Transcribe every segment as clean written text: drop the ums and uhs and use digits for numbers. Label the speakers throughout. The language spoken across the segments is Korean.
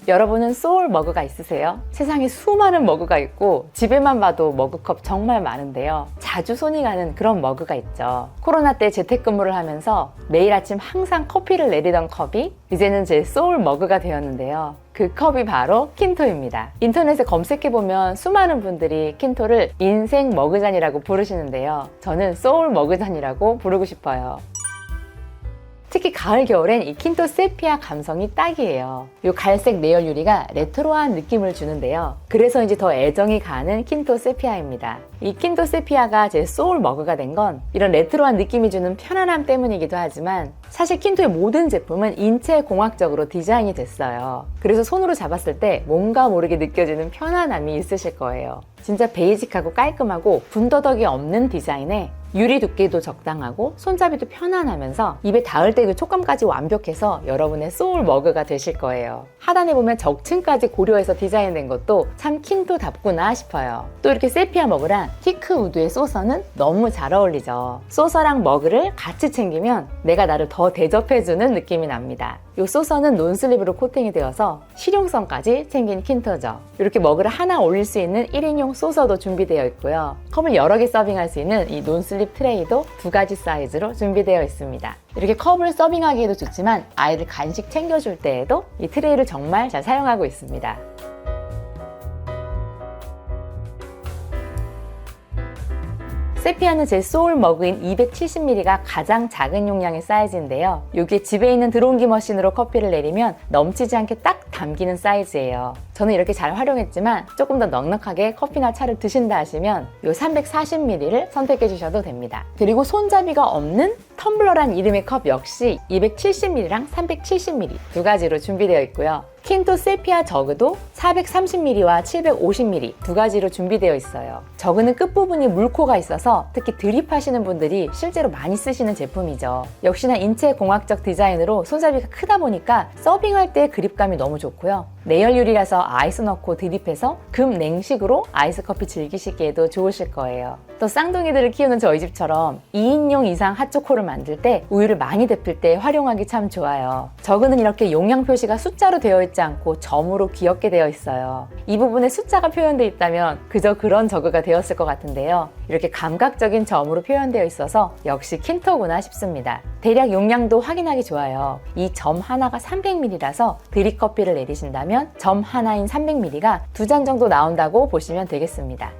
Speaker 1: 여러분은 소울 머그가 있으세요? 세상에 수많은 머그가 있고 집에만 봐도 머그컵 정말 많은데요. 자주 손이 가는 그런 머그가 있죠. 코로나 때 재택근무를 하면서 매일 아침 항상 커피를 내리던 컵이 이제는 제 소울 머그가 되었는데요. 그 컵이 바로 킨토입니다. 인터넷에 검색해보면 수많은 분들이 킨토를 인생 머그잔이라고 부르시는데요. 저는 소울 머그잔이라고 부르고 싶어요. 특히 가을 겨울엔 이 킨토 세피아 감성이 딱이에요. 이 갈색 내열 유리가 레트로한 느낌을 주는데요. 그래서인지 더 애정이 가는 킨토 세피아입니다. 이 킨토 세피아가 제 소울 머그가 된 건 이런 레트로한 느낌이 주는 편안함 때문이기도 하지만 사실 킨토의 모든 제품은 인체공학적으로 디자인이 됐어요. 그래서 손으로 잡았을 때 뭔가 모르게 느껴지는 편안함이 있으실 거예요. 진짜 베이직하고 깔끔하고 군더더기 없는 디자인에 유리 두께도 적당하고 손잡이도 편안하면서 입에 닿을 때 그 촉감까지 완벽해서 여러분의 소울 머그가 되실 거예요. 하단에 보면 적층까지 고려해서 디자인된 것도 참 킨토답구나 싶어요. 또 이렇게 세피아 머그랑 티크 우드의 소서는 너무 잘 어울리죠. 소서랑 머그를 같이 챙기면 내가 나를 더 대접해주는 느낌이 납니다. 이 소서는 논슬립으로 코팅이 되어서 실용성까지 챙긴 킨토죠. 이렇게 머그를 하나 올릴 수 있는 1인용 소서도 준비되어 있고요. 컵을 여러 개 서빙할 수 있는 이 논슬립 트레이도 2가지 사이즈로 준비되어 있습니다. 이렇게 컵을 서빙하기에도 좋지만 아이들 간식 챙겨줄 때에도 이 트레이를 정말 잘 사용하고 있습니다. 세피아는 제 소울 머그인 270ml가 가장 작은 용량의 사이즈인데요. 여기에 집에 있는 드론기 머신으로 커피를 내리면 넘치지 않게 딱 담기는 사이즈예요. 저는 이렇게 잘 활용했지만 조금 더 넉넉하게 커피나 차를 드신다 하시면 이 340ml를 선택해 주셔도 됩니다. 그리고 손잡이가 없는 텀블러란 이름의 컵 역시 270ml랑 370ml 2가지로 준비되어 있고요. 킨토 세피아 저그도 430ml와 750ml 2가지로 준비되어 있어요. 저그는 끝부분이 물코가 있어서 특히 드립하시는 분들이 실제로 많이 쓰시는 제품이죠. 역시나 인체공학적 디자인으로 손잡이가 크다 보니까 서빙할 때 그립감이 너무 좋고요. 내열 유리라서 아이스 넣고 드립해서 금 냉식으로 아이스 커피 즐기시기에도 좋으실 거예요. 또 쌍둥이들을 키우는 저희 집처럼 2인용 이상 핫초코를 만들 때 우유를 많이 데필 때 활용하기 참 좋아요. 저그는 이렇게 용량 표시가 숫자로 되어 있지 않고 점으로 귀엽게 되어 있어요. 이 부분에 숫자가 표현되어 있다면 그저 그런 저그가 되었을 것 같은데요. 이렇게 감각적인 점으로 표현되어 있어서 역시 킨토구나 싶습니다. 대략 용량도 확인하기 좋아요. 이 점 하나가 300ml라서 드립커피를 내리신다면 점 하나인 300ml가 2잔 정도 나온다고 보시면 되겠습니다.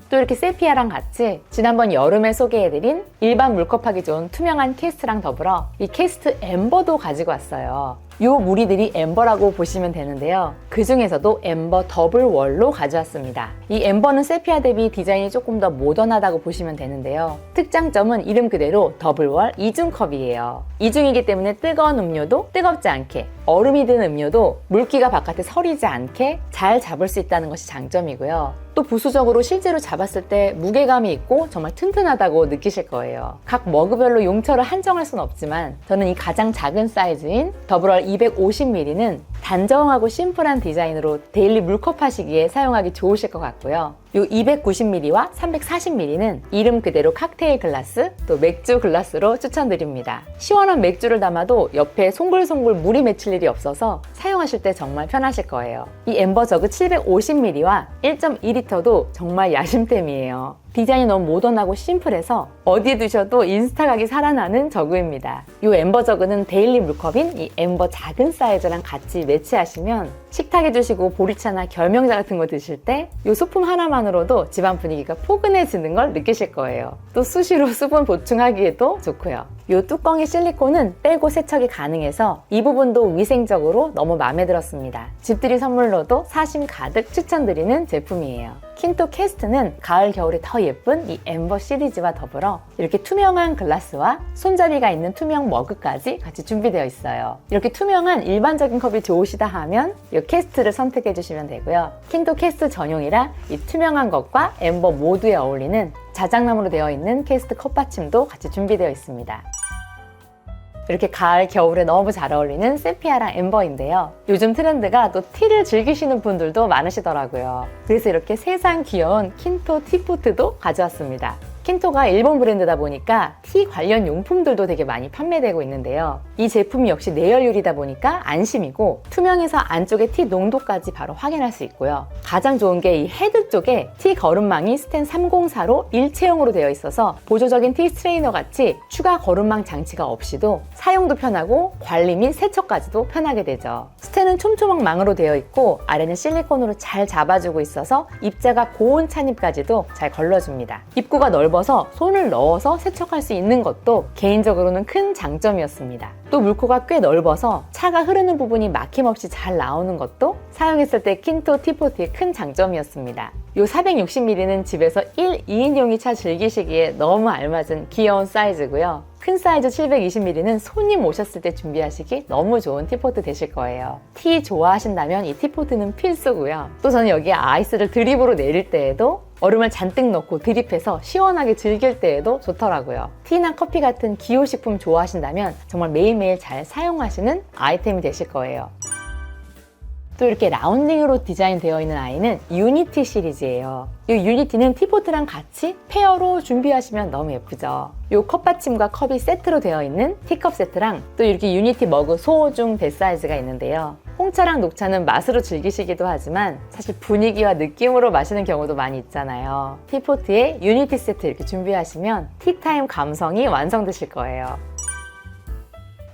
Speaker 1: 또 이렇게 세피아랑 같이 지난번 여름에 소개해드린 일반 물컵하기 좋은 투명한 캐스트랑 더불어 이 캐스트 엠버도 가지고 왔어요. 이 무늬들이 엠버라고 보시면 되는데요. 그 중에서도 엠버 더블 월로 가져왔습니다. 이 엠버는 세피아 대비 디자인이 조금 더 모던하다고 보시면 되는데요. 특장점은 이름 그대로 더블 월 이중컵이에요. 이중이기 때문에 뜨거운 음료도 뜨겁지 않게, 얼음이 든 음료도 물기가 바깥에 서리지 않게 잘 잡을 수 있다는 것이 장점이고요. 또 부수적으로 실제로 잡았을 때 무게감이 있고 정말 튼튼하다고 느끼실 거예요. 각 머그별로 용처를 한정할 수는 없지만 저는 이 가장 작은 사이즈인 더블월 250ml는 단정하고 심플한 디자인으로 데일리 물컵 하시기에 사용하기 좋으실 것 같고요. 이 290ml와 340ml는 이름 그대로 칵테일 글라스, 또 맥주 글라스로 추천드립니다. 시원한 맥주를 담아도 옆에 송글송글 물이 맺힐 일이 없어서 사용하실 때 정말 편하실 거예요. 이 엠버 저그 750ml와 1.2L도 정말 야심템이에요. 디자인이 너무 모던하고 심플해서 어디에 두셔도 인스타각이 살아나는 저그입니다. 이 엠버 저그는 데일리 물컵인 이 엠버 작은 사이즈랑 같이 매치하시면 식탁에 두시고 보리차나 결명자 같은 거 드실 때 이 소품 하나만으로도 집안 분위기가 포근해지는 걸 느끼실 거예요. 또 수시로 수분 보충하기에도 좋고요. 이 뚜껑의 실리콘은 빼고 세척이 가능해서 이 부분도 위생적으로 너무 마음에 들었습니다. 집들이 선물로도 사심 가득 추천드리는 제품이에요. 킨토 캐스트는 가을 겨울에 더 예쁜 이 엠버 시리즈와 더불어 이렇게 투명한 글라스와 손잡이가 있는 투명 머그까지 같이 준비되어 있어요. 이렇게 투명한 일반적인 컵이 좋으시다 하면 이 캐스트를 선택해 주시면 되고요. 킨토 캐스트 전용이라 이 투명한 것과 엠버 모두에 어울리는 자작나무로 되어 있는 캐스트 컵받침도 같이 준비되어 있습니다. 이렇게 가을, 겨울에 너무 잘 어울리는 세피아랑 엠버인데요. 요즘 트렌드가 또 티를 즐기시는 분들도 많으시더라고요. 그래서 이렇게 세상 귀여운 킨토 티포트도 가져왔습니다. 킨토가 일본 브랜드다 보니까 티 관련 용품들도 되게 많이 판매되고 있는데요. 이 제품이 역시 내열유리다 보니까 안심이고 투명해서 안쪽에 티 농도까지 바로 확인할 수 있고요. 가장 좋은 게 이 헤드 쪽에 티 거름망이 스텐 304로 일체형으로 되어 있어서 보조적인 티 스트레이너 같이 추가 거름망 장치가 없이도 사용도 편하고 관리 및 세척까지도 편하게 되죠. 스텐은 촘촘망으로 되어 있고 아래는 실리콘으로 잘 잡아주고 있어서 입자가 고온 찬입까지도 잘 걸러줍니다. 입구가 넓어서 손을 넣어서 세척할 수 있는 것도 개인적으로는 큰 장점이었습니다. 또 물코가 꽤 넓어서 차가 흐르는 부분이 막힘없이 잘 나오는 것도 사용했을 때 킨토 티포트의 큰 장점이었습니다. 요 460ml는 집에서 1, 2인용이 차 즐기시기에 너무 알맞은 귀여운 사이즈고요. 큰 사이즈 720ml는 손님 오셨을 때 준비하시기 너무 좋은 티포트 되실 거예요. 티 좋아하신다면 이 티포트는 필수고요. 또 저는 여기에 아이스를 드립으로 내릴 때에도 얼음을 잔뜩 넣고 드립해서 시원하게 즐길 때에도 좋더라고요. 티나 커피 같은 기호식품 좋아하신다면 정말 매일매일 잘 사용하시는 아이템이 되실 거예요. 또 이렇게 라운딩으로 디자인되어 있는 아이는 유니티 시리즈예요. 이 유니티는 티포트랑 같이 페어로 준비하시면 너무 예쁘죠. 이 컵받침과 컵이 세트로 되어 있는 티컵 세트랑 또 이렇게 유니티 머그 소중 대사이즈가 있는데요. 홍차랑 녹차는 맛으로 즐기시기도 하지만 사실 분위기와 느낌으로 마시는 경우도 많이 있잖아요. 티포트에 유니티 세트 이렇게 준비하시면 티타임 감성이 완성되실 거예요.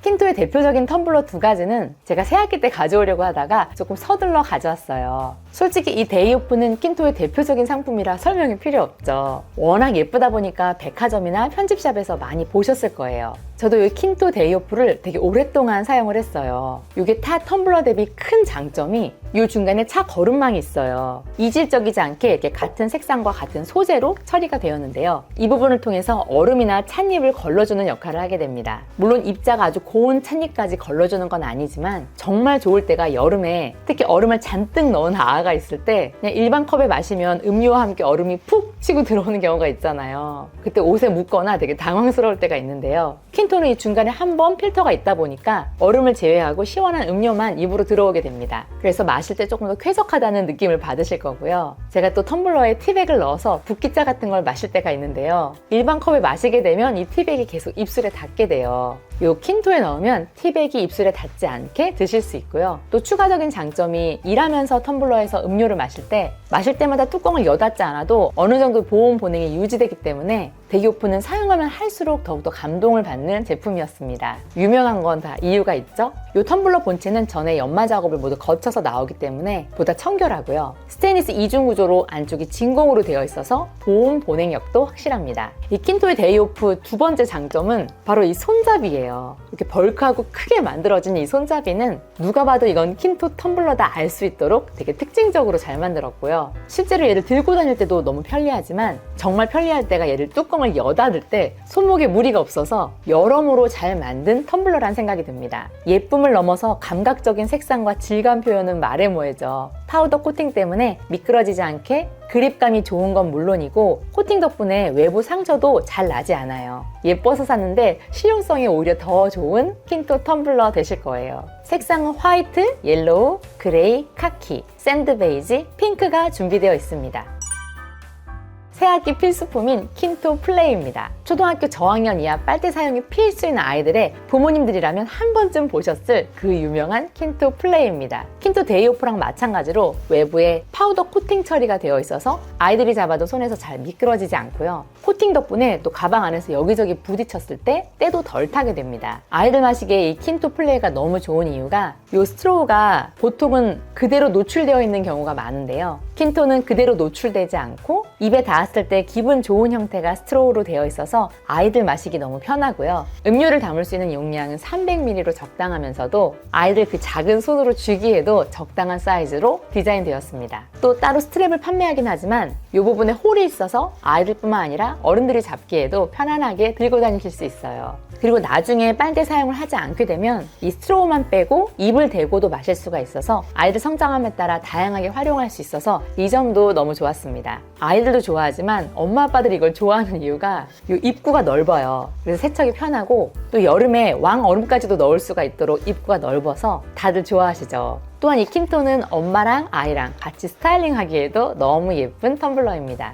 Speaker 1: 킨토의 대표적인 텀블러 두 가지는 제가 새학기 때 가져오려고 하다가 조금 서둘러 가져왔어요. 솔직히 이 데이오프는 킨토의 대표적인 상품이라 설명이 필요 없죠. 워낙 예쁘다 보니까 백화점이나 편집샵에서 많이 보셨을 거예요. 저도 이 킨토 데이오프를 되게 오랫동안 사용을 했어요. 이게 타 텀블러 대비 큰 장점이 이 중간에 차 거름망이 있어요. 이질적이지 않게 이렇게 같은 색상과 같은 소재로 처리가 되었는데요. 이 부분을 통해서 얼음이나 찻잎을 걸러주는 역할을 하게 됩니다. 물론 입자가 아주 고온 찻잎까지 걸러주는 건 아니지만 정말 좋을 때가 여름에 특히 얼음을 잔뜩 넣은 아아가 있을 때 그냥 일반 컵에 마시면 음료와 함께 얼음이 푹 치고 들어오는 경우가 있잖아요. 그때 옷에 묻거나 되게 당황스러울 때가 있는데요. 킨토는 이 중간에 한 번 필터가 있다 보니까 얼음을 제외하고 시원한 음료만 입으로 들어오게 됩니다. 그래서 마실 때 조금 더 쾌적하다는 느낌을 받으실 거고요. 제가 또 텀블러에 티백을 넣어서 붓기차 같은 걸 마실 때가 있는데요. 일반 컵에 마시게 되면 이 티백이 계속 입술에 닿게 돼요. 이 킨토에 넣으면 티백이 입술에 닿지 않게 드실 수 있고요. 또 추가적인 장점이 일하면서 텀블러에서 음료를 마실 때마다 뚜껑을 여닫지 않아도 어느 정도 보온 보냉이 유지되기 때문에 데이오프는 사용하면 할수록 더욱더 감동을 받는 제품이었습니다. 유명한 건 다 이유가 있죠? 이 텀블러 본체는 전에 연마 작업을 모두 거쳐서 나오기 때문에 보다 청결하고요. 스테인리스 이중 구조로 안쪽이 진공으로 되어 있어서 보온 보냉력도 확실합니다. 이 킨토의 데이오프 두 번째 장점은 바로 이 손잡이예요. 이렇게 벌크하고 크게 만들어진 이 손잡이는 누가 봐도 이건 킨토 텀블러다 알 수 있도록 되게 특징적으로 잘 만들었고요. 실제로 얘를 들고 다닐 때도 너무 편리하지만 정말 편리할 때가 얘를 뚜껑을 여닫을 때 손목에 무리가 없어서 여러모로 잘 만든 텀블러란 생각이 듭니다. 예쁨을 넘어서 감각적인 색상과 질감 표현은 말해 뭐해죠. 파우더 코팅 때문에 미끄러지지 않게 그립감이 좋은 건 물론이고 코팅 덕분에 외부 상처도 잘 나지 않아요. 예뻐서 샀는데 실용성이 오히려 더 좋은 킨토 텀블러 되실 거예요. 색상은 화이트, 옐로우, 그레이, 카키, 샌드 베이지, 핑크가 준비되어 있습니다. 새학기 필수품인 킨토 플레이입니다. 초등학교 저학년 이하 빨대 사용이 필수인 아이들의 부모님들이라면 한 번쯤 보셨을 그 유명한 킨토 플레이입니다. 킨토 데이오프랑 마찬가지로 외부에 파우더 코팅 처리가 되어 있어서 아이들이 잡아도 손에서 잘 미끄러지지 않고요. 코팅 덕분에 또 가방 안에서 여기저기 부딪혔을 때 때도 덜 타게 됩니다. 아이들 마시기에 이 킨토 플레이가 너무 좋은 이유가 이 스트로우가 보통은 그대로 노출되어 있는 경우가 많은데요. 킨토는 그대로 노출되지 않고 입에 닿았을 때 기분 좋은 형태가 스트로우로 되어 있어서 아이들 마시기 너무 편하고요. 음료를 담을 수 있는 용량은 300ml로 적당하면서도 아이들 그 작은 손으로 쥐기에도 적당한 사이즈로 디자인되었습니다. 또 따로 스트랩을 판매하긴 하지만 이 부분에 홀이 있어서 아이들뿐만 아니라 어른들이 잡기에도 편안하게 들고 다니실 수 있어요. 그리고 나중에 빨대 사용을 하지 않게 되면 이 스트로우만 빼고 입을 대고도 마실 수가 있어서 아이들 성장함에 따라 다양하게 활용할 수 있어서 이 점도 너무 좋았습니다. 아이들도 좋아하지만 엄마 아빠들이 이걸 좋아하는 이유가 이 입구가 넓어요. 그래서 세척이 편하고 또 여름에 왕 얼음까지도 넣을 수가 있도록 입구가 넓어서 다들 좋아하시죠. 또한 이 킨토는 엄마랑 아이랑 같이 스타일링 하기에도 너무 예쁜 텀블러입니다.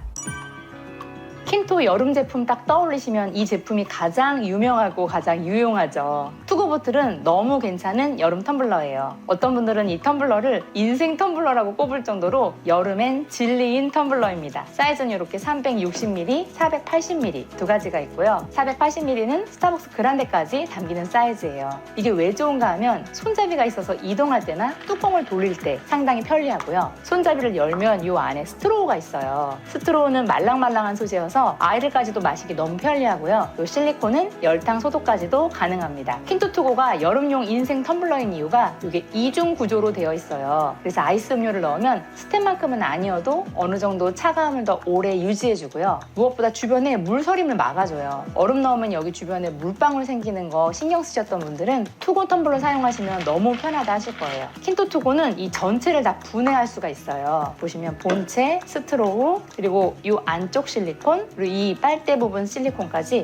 Speaker 1: 킨토 여름 제품 딱 떠올리시면 이 제품이 가장 유명하고 가장 유용하죠. 투고보틀은 너무 괜찮은 여름 텀블러예요. 어떤 분들은 이 텀블러를 인생 텀블러라고 꼽을 정도로 여름엔 진리인 텀블러입니다. 사이즈는 이렇게 360ml, 480ml 두 가지가 있고요. 480ml는 스타벅스 그란데까지 담기는 사이즈예요. 이게 왜 좋은가 하면 손잡이가 있어서 이동할 때나 뚜껑을 돌릴 때 상당히 편리하고요. 손잡이를 열면 이 안에 스트로우가 있어요. 스트로우는 말랑말랑한 소재여서 아이들까지도 마시기 너무 편리하고요. 이 실리콘은 열탕 소독까지도 가능합니다. 킨토투고가 여름용 인생 텀블러인 이유가 이게 이중 구조로 되어 있어요. 그래서 아이스 음료를 넣으면 스텐만큼은 아니어도 어느 정도 차가움을 더 오래 유지해주고요. 무엇보다 주변에 물서림을 막아줘요. 얼음 넣으면 여기 주변에 물방울 생기는 거 신경 쓰셨던 분들은 투고 텀블러 사용하시면 너무 편하다 하실 거예요. 킨토투고는 이 전체를 다 분해할 수가 있어요. 보시면 본체, 스트로우, 그리고 이 안쪽 실리콘, 그리고 이 빨대 부분 실리콘까지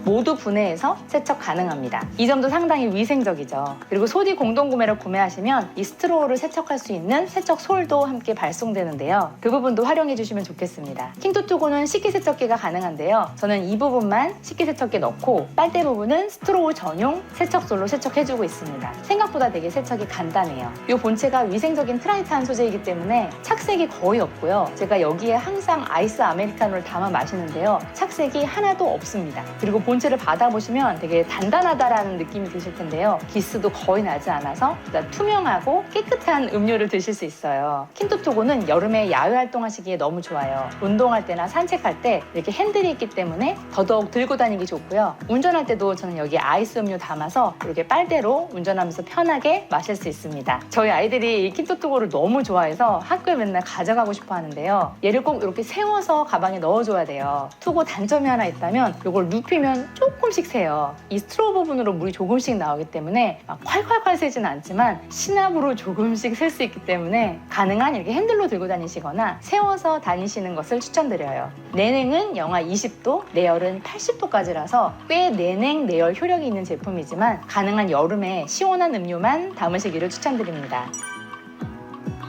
Speaker 1: 모두 분해해서 세척 가능합니다. 이 점도 상당히 위생적이죠. 그리고 소디 공동구매를 구매하시면 이 스트로우를 세척할 수 있는 세척솔도 함께 발송되는데요. 그 부분도 활용해 주시면 좋겠습니다. 킨토투고는 식기세척기가 가능한데요. 저는 이 부분만 식기세척기에 넣고 빨대 부분은 스트로우 전용 세척솔로 세척해주고 있습니다. 생각보다 되게 세척이 간단해요. 이 본체가 위생적인 트라이탄 소재이기 때문에 착색이 거의 없고요. 제가 여기에 항상 아이스 아메리카노를 담아 마시는데요. 착색이 하나도 없습니다. 그리고 본체를 받아보시면 되게 단단하다라는 느낌이 드실 텐데요. 기스도 거의 나지 않아서 투명하고 깨끗한 음료를 드실 수 있어요. 킨토투고는 여름에 야외 활동하시기에 너무 좋아요. 운동할 때나 산책할 때 이렇게 핸들이 있기 때문에 더더욱 들고 다니기 좋고요. 운전할 때도 저는 여기 아이스 음료 담아서 이렇게 빨대로 운전하면서 편하게 마실 수 있습니다. 저희 아이들이 이 킨토투고를 너무 좋아해서 학교에 맨날 가져가고 싶어 하는데요. 얘를 꼭 이렇게 세워서 가방에 넣어줘야 돼요. 투고 단점이 하나 있다면 이걸 눕히면 조금씩 새요. 이 스트로우 부분으로 물이 조금씩 나오기 때문에 막 콸콸콸 새진 않지만 시납으로 조금씩 셀 수 있기 때문에 가능한 이렇게 핸들로 들고 다니시거나 세워서 다니시는 것을 추천드려요. 내냉은 영하 20도, 내열은 80도까지라서 꽤 내냉, 내열 효력이 있는 제품이지만 가능한 여름에 시원한 음료만 담으시기를 추천드립니다.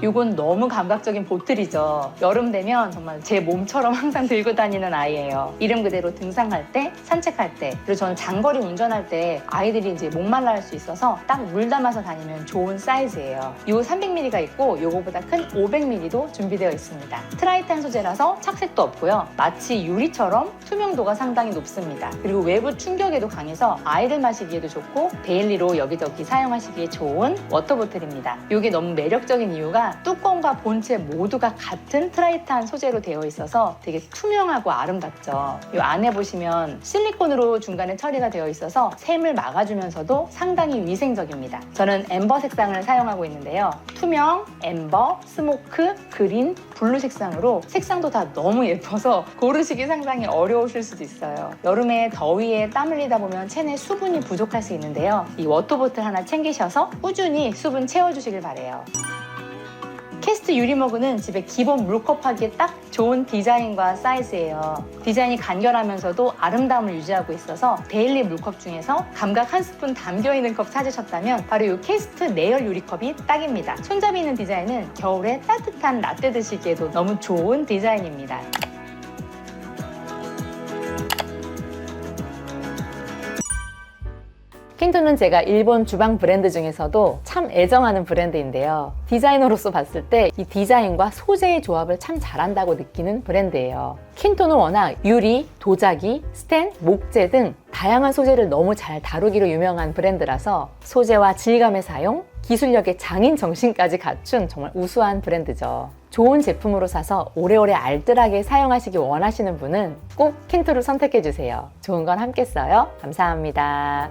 Speaker 1: 이건 너무 감각적인 보틀이죠. 여름 되면 정말 제 몸처럼 항상 들고 다니는 아이예요. 이름 그대로 등산할 때, 산책할 때, 그리고 저는 장거리 운전할 때 아이들이 이제 목말라 할 수 있어서 딱 물 담아서 다니면 좋은 사이즈예요. 이 300ml가 있고 요거보다 큰 500ml도 준비되어 있습니다. 트라이탄 소재라서 착색도 없고요. 마치 유리처럼 투명도가 상당히 높습니다. 그리고 외부 충격에도 강해서 아이들 마시기에도 좋고 데일리로 여기저기 사용하시기에 좋은 워터보틀입니다. 이게 너무 매력적인 이유가 뚜껑과 본체 모두가 같은 트라이탄 소재로 되어 있어서 되게 투명하고 아름답죠. 이 안에 보시면 실리콘으로 중간에 처리가 되어 있어서 샘을 막아주면서도 상당히 위생적입니다. 저는 엠버 색상을 사용하고 있는데요. 투명, 엠버, 스모크, 그린, 블루 색상으로 색상도 다 너무 예뻐서 고르시기 상당히 어려우실 수도 있어요. 여름에 더위에 땀 흘리다 보면 체내 수분이 부족할 수 있는데요. 이 워터보틀 하나 챙기셔서 꾸준히 수분 채워주시길 바래요. 캐스트 유리머그는 집에 기본 물컵 하기에 딱 좋은 디자인과 사이즈예요. 디자인이 간결하면서도 아름다움을 유지하고 있어서 데일리 물컵 중에서 감각 한 스푼 담겨있는 컵 찾으셨다면 바로 이 캐스트 내열 유리컵이 딱입니다. 손잡이 있는 디자인은 겨울에 따뜻한 라떼 드시기에도 너무 좋은 디자인입니다. 킨토는 제가 일본 주방 브랜드 중에서도 참 애정하는 브랜드인데요. 디자이너로서 봤을 때 이 디자인과 소재의 조합을 참 잘한다고 느끼는 브랜드예요. 킨토는 워낙 유리, 도자기, 스텐, 목재 등 다양한 소재를 너무 잘 다루기로 유명한 브랜드라서 소재와 질감의 사용, 기술력의 장인 정신까지 갖춘 정말 우수한 브랜드죠. 좋은 제품으로 사서 오래오래 알뜰하게 사용하시기 원하시는 분은 꼭 킨토를 선택해주세요. 좋은 건 함께 써요. 감사합니다.